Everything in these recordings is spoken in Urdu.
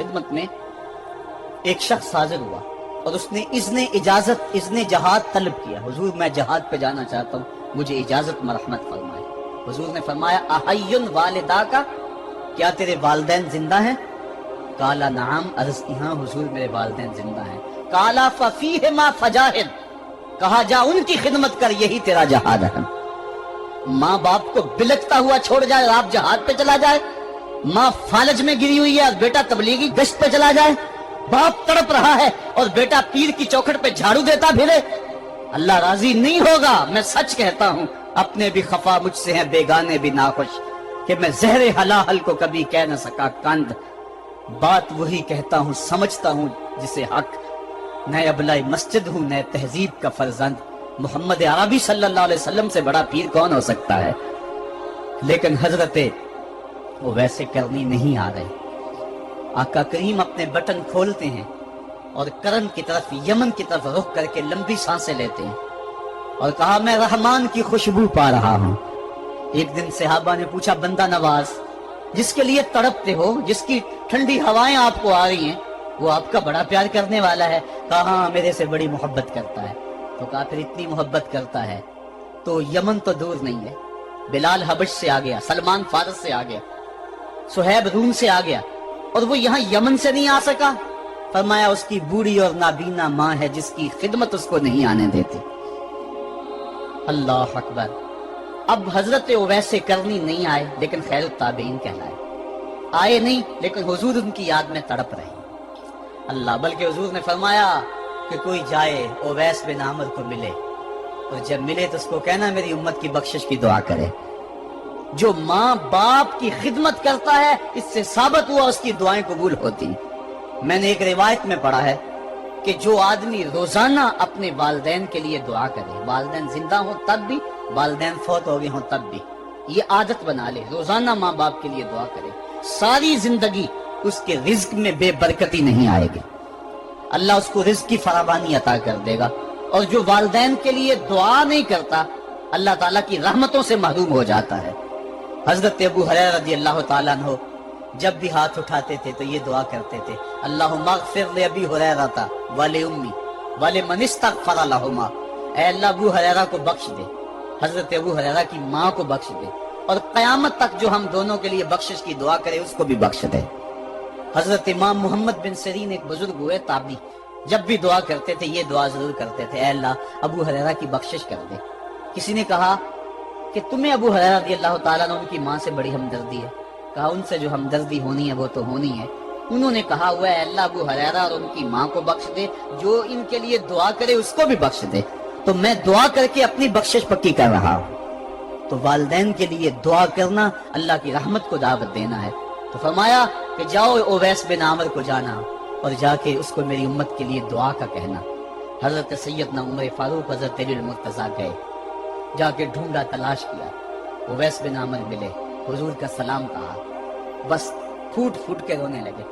خدمت میں ایک شخص حاضر ہوا اور اس نے اذن جہاد طلب کیا. حضور میں جہاد پہ جانا چاہتا ہوں, مجھے اجازت مرحمت فرمائے. حضور نے فرمایا احی والدہ کا, کیا تیرے والدین زندہ ہیں؟ قالا نعم, عرض کی ہاں حضور میرے والدین زندہ ہیں. قالا ففیہما فجاہد, کہا جا ان کی خدمت کر, یہی تیرا جہاد ہے. ماں باپ کو بلکتا ہوا چھوڑ جائے اور آپ جہاد پہ چلا جائے, ماں فالج میں گری ہوئی ہے اور بیٹا تبلیغی گشت پہ چلا جائے, باپ تڑپ رہا ہے اور بیٹا پیر کی چوکھٹ پہ جھاڑو دیتا پھرے, اللہ راضی نہیں ہوگا. میں سچ کہتا ہوں, اپنے بھی خفا مجھ سے ہیں بیگانے بھی ناخوش, کہ میں زہر حلال کو کبھی کہہ نہ سکا کند. بات وہی کہتا ہوں سمجھتا ہوں جسے حق, نئے ابلائی مسجد ہوں نئے تہذیب کا فرزند. محمد عربی صلی اللہ علیہ وسلم سے بڑا پیر کون ہو سکتا ہے؟ لیکن حضرت وہ ویسے کرنی نہیں آ رہے. آقا کریم اپنے بٹن کھولتے ہیں اور کرن کی طرف, یمن کی طرف رخ کر کے لمبی سانسیں لیتے ہیں اور کہا میں رحمان کی خوشبو پا رہا ہوں. ایک دن صحابہ نے پوچھا بندہ نواز, جس کے لیے تڑپتے ہو, جس کی ٹھنڈی ہوائیں آپ کو آ رہی ہیں, وہ آپ کا بڑا پیار کرنے والا ہے. کہا ہاں میرے سے بڑی محبت کرتا ہے. تو کہا پھر اتنی محبت کرتا ہے تو یمن تو دور نہیں ہے, بلال حبش سے آ گیا, سلمان فارس سے آ گیا, سہیب روم سے آ گیا, اور وہ یہاں یمن سے نہیں آ سکا. فرمایا اس کی بوڑھی اور نابینا ماں ہے جس کی خدمت اس کو نہیں آنے دیتی. اللہ اکبر. اب حضرت اویس کرنی نہیں آئے لیکن خیر التابعین کہلائے. آئے نہیں لیکن حضور ان کی یاد میں تڑپ رہے. اللہ, بلکہ حضور نے فرمایا کہ کوئی جائے اویس بن عامر کو ملے, اور جب ملے تو اس کو کہنا میری امت کی بخشش کی دعا کرے. جو ماں باپ کی خدمت کرتا ہے اس سے ثابت ہوا اس کی دعائیں قبول ہوتی. میں نے ایک روایت میں پڑھا ہے کہ جو آدمی روزانہ اپنے والدین کے لیے دعا کرے, والدین زندہ ہوں تب بھی, والدین فوت ہو گئے ہوں تب بھی, یہ عادت بنا لے, روزانہ ماں باپ کے لیے دعا کرے, ساری زندگی اس کے رزق میں بے برکتی نہیں آئے گی, اللہ اس کو رزق کی فراوانی عطا کر دے گا. اور جو والدین کے لیے دعا نہیں کرتا اللہ تعالیٰ کی رحمتوں سے محروم ہو جاتا ہے. حضرت ابو ہریرہ رضی اللہ تعالیٰ عنہ جب بھی ہاتھ اٹھاتے تھے تو یہ دعا کرتے تھے, اللہم اغفر لابی ہریرہ ولامی ولمن استغفر لہما, اے اللہ ابو ہریرہ کو بخش دے, حضرت ابو ہریرہ کی ماں کو بخش دے, اور قیامت تک جو ہم دونوں کے لیے بخشش کی دعا کرے اس کو بھی بخش دے. حضرت امام محمد بن سیرین ایک بزرگ ہوئے تابعی, جب بھی دعا کرتے تھے یہ دعا ضرور کرتے تھے, اے اللہ ابو ہریرہ کی بخشش کر دے. کسی نے کہا کہ تمہیں ابو ہریرہ رضی اللہ تعالیٰ عنہ ان کی ماں سے بڑی ہمدردی ہے. کہا ان سے جو ہمدردی ہونی ہے وہ تو ہونی ہے. انہوں نے کہا ہوا ہے اللہ ابو ہریرہ اور ان کی ماں کو بخش دے, جو ان کے لیے دعا کرے اس کو بھی بخش دے. تو میں دعا کر کے اپنی بخشش پکی کر رہا ہوں. تو والدین کے لیے دعا کرنا اللہ کی رحمت کو دعوت دینا ہے. تو فرمایا کہ جاؤ اویس بن عامر کو جانا اور جا کے اس کو میری امت کے لیے دعا کا کہنا. حضرت سیدنا عمر فاروق حضرت علی المرتضیٰ گئے, جا کے ڈھونڈا تلاش کیا, اویس بن عامر ملے, حضور کا سلام کہا, بس پھوٹ پھوٹ کے رونے لگے.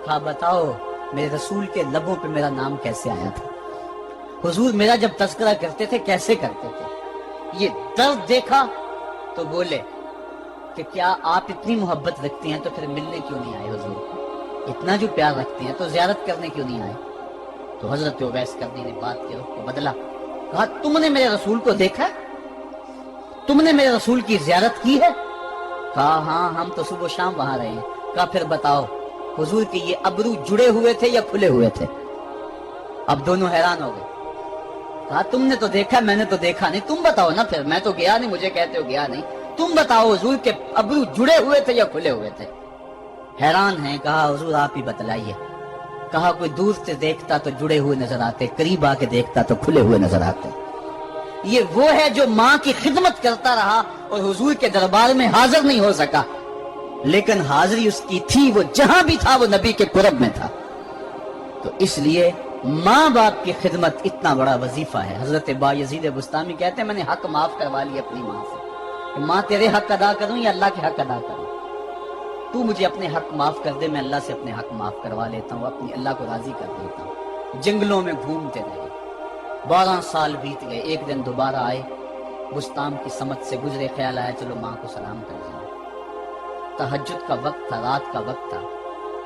کہا بتاؤ میرے رسول کے لبوں پہ میرا نام کیسے آیا تھا, حضور میرا جب تذکرہ کرتے تھے کیسے کرتے تھے. یہ درد دیکھا تو بولے کہ کیا آپ اتنی محبت رکھتے ہیں تو پھر ملنے کیوں نہیں آئے حضور کو, اتنا جو پیار رکھتے ہیں تو زیارت کرنے کیوں نہیں آئے. تو حضرت اویس کرنی نے بات کے رخ کو بدلا, کہا تم نے میرے رسول کو دیکھا, تم نے میرے رسول کی زیارت کی ہے. کہا ہاں ہم تو صبح و شام وہاں رہے ہیں. کہا پھر بتاؤ حضور کے یہ ابرو جڑے ہوئے تھے یا کھلے ہوئے تھے. اب دونوں حیران ہو گئے. کہا تم نے تو دیکھا میں نے تو دیکھا نہیں, تم بتاؤ نا, پھر میں تو گیا نہیں, مجھے کہتے ہو گیا نہیں, تم بتاؤ حضور کے ابرو جڑے ہوئے تھے یا کھلے ہوئے تھے. حیران ہیں. کہا حضور آپ ہی بتلائیے. کہا کوئی دور سے دیکھتا تو جڑے ہوئے نظر آتے, قریب آ کے دیکھتا تو کھلے ہوئے نظر آتے. یہ وہ ہے جو ماں کی خدمت کرتا رہا اور حضور کے دربار میں حاضر نہیں ہو سکا, لیکن حاضری اس کی تھی, وہ جہاں بھی تھا وہ نبی کے قرب میں تھا. تو اس لیے ماں باپ کی خدمت اتنا بڑا وظیفہ ہے. حضرت بایزید بستامی کہتے ہیں میں نے حق معاف کروا لی اپنی ماں سے, کہ ماں تیرے حق ادا کروں یا اللہ کے حق ادا کروں, تو مجھے اپنے حق معاف کر دے, میں اللہ سے اپنے حق معاف کروا لیتا ہوں, اپنی اللہ کو راضی کر دیتا ہوں. جنگلوں میں گھومتے رہے, 12 سال بیت گئے. ایک دن دوبارہ آئے, بستام کی سمت سے گزرے, خیال آیا چلو ماں کو سلام کر جائیں. تہجد کا وقت تھا, رات کا وقت تھا.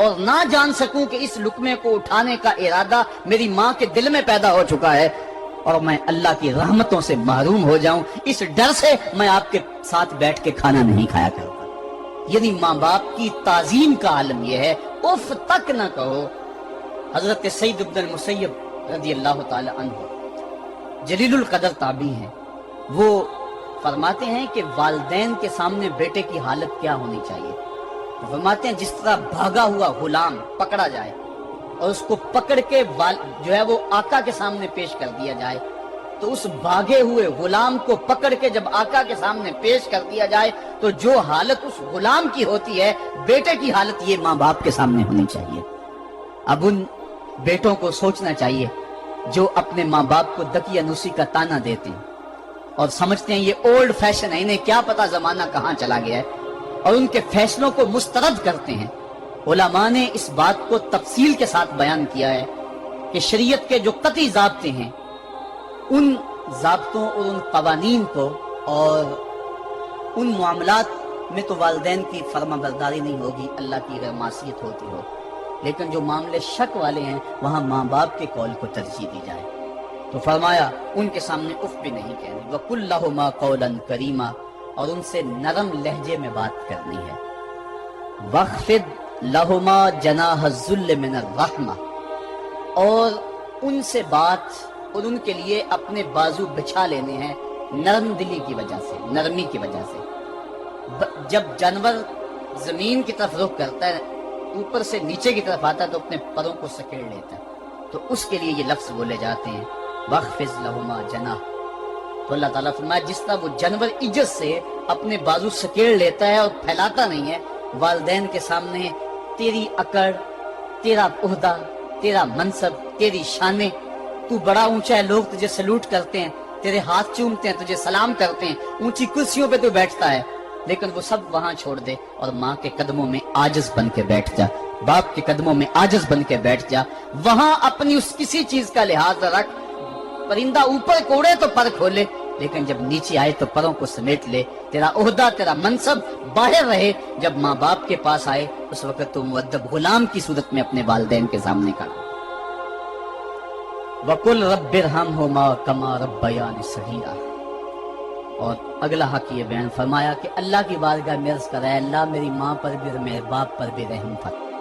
اور نہ جان سکوں کہ اس لقمے کو اٹھانے کا ارادہ میری ماں کے دل میں پیدا ہو چکا ہے اور میں اللہ کی رحمتوں سے محروم ہو جاؤں، اس ڈر سے میں آپ کے ساتھ بیٹھ کے کھانا نہیں کھایا کرتا۔ یعنی ماں باپ کی تعظیم کا عالم یہ ہے، اف تک نہ کہو۔ حضرت سعید بن المسیب رضی اللہ تعالی عنہ جلیل القدر تابعی ہیں، وہ فرماتے ہیں کہ والدین کے سامنے بیٹے کی حالت کیا ہونی چاہیے۔ فرماتے ہیں جس طرح بھاگا ہوا غلام پکڑا جائے اور اس کو پکڑ کے جو ہے وہ آقا کے سامنے پیش کر دیا جائے، تو اس بھاگے ہوئے غلام کو پکڑ کے جب آقا کے سامنے پیش کر دیا جائے تو جو حالت اس غلام کی ہوتی ہے، بیٹے کی حالت یہ ماں باپ کے سامنے ہونی چاہیے۔ اب ان بیٹوں کو سوچنا چاہیے جو اپنے ماں باپ کو دقیانوسی کا تانا دیتے ہیں اور سمجھتے ہیں یہ اولڈ فیشن ہے، انہیں کیا پتا زمانہ کہاں چلا گیا ہے، اور ان کے فیصلوں کو مسترد کرتے ہیں۔ علماء نے اس بات کو تفصیل کے ساتھ بیان کیا ہے کہ شریعت کے جو قطعی ضابطے ہیں، ان ضابطوں اور ان قوانین کو اور ان معاملات میں تو والدین کی فرما برداری نہیں ہوگی، اللہ کی غیر معصیت ہوتی ہو، لیکن جو معاملے شک والے ہیں وہاں ماں باپ کے قول کو ترجیح دی جائے۔ تو فرمایا ان کے سامنے اف بھی نہیں کہنی، وَقُلْ لَهُمَا قَوْلًا كَرِيمًا، اور ان سے نرم لہجے میں بات کرنی ہے۔ وَاخْفِضْ لَهُمَا جَنَاحَ الذُّلِّ مِنَ الرَّحْمَةِ، اور ان سے بات اور ان کے لیے اپنے بازو بچھا لینے ہیں نرم دلی کی وجہ سے، نرمی کی وجہ سے۔ جب جانور زمین کی طرف رخ کرتا ہے، اوپر سے نیچے کی طرف آتا ہے تو اپنے پروں کو سکیڑ لیتا ہے، تو اس کے لیے یہ لفظ بولے جاتے ہیں وَاخْفِضْ لَهُمَا جَنَاحَ۔ تو اللہ تعالیٰ فرمایا جس طرح وہ جانور عزت سے اپنے بازو سکیڑ لیتا ہے اور پھیلاتا نہیں ہے، والدین کے سامنے تیری اکڑ، تیرا عہدہ، تیرا منصب، تیری شانیں، تو بڑا اونچا ہے، لوگ تجھے سلوٹ کرتے ہیں، تیرے ہاتھ چومتے ہیں، تجھے سلام کرتے ہیں، اونچی کرسیوں پہ تو بیٹھتا ہے، لیکن وہ سب وہاں چھوڑ دے اور ماں کے قدموں میں عاجز بن کے بیٹھ جا، باپ کے قدموں میں عاجز بن کے بیٹھ جا، وہاں اپنی اس کسی چیز کا لحاظ رکھ۔ پرندہ اوپر کوڑے تو پر کھولے، لیکن جب نیچے آئے تو پروں کو سمیٹ لے، تیرا عہدہ، تیرا منصب باہر رہے، جب ماں باپ کے پاس آئے اس وقت تو مؤدب غلام کی صورت میں اپنے والدین کے سامنے کھڑا۔ وَقُلْ رَبِّ ارْحَمْهُمَا كَمَا رَبَّيَانِي صَغِيرًا، اور اگلا حق یہ بیان فرمایا کہ اللہ کی بارگاہ میں عرض کرا ہے اللہ میری ماں پر بھی اور میرے باپ پر بھی رحم فرما۔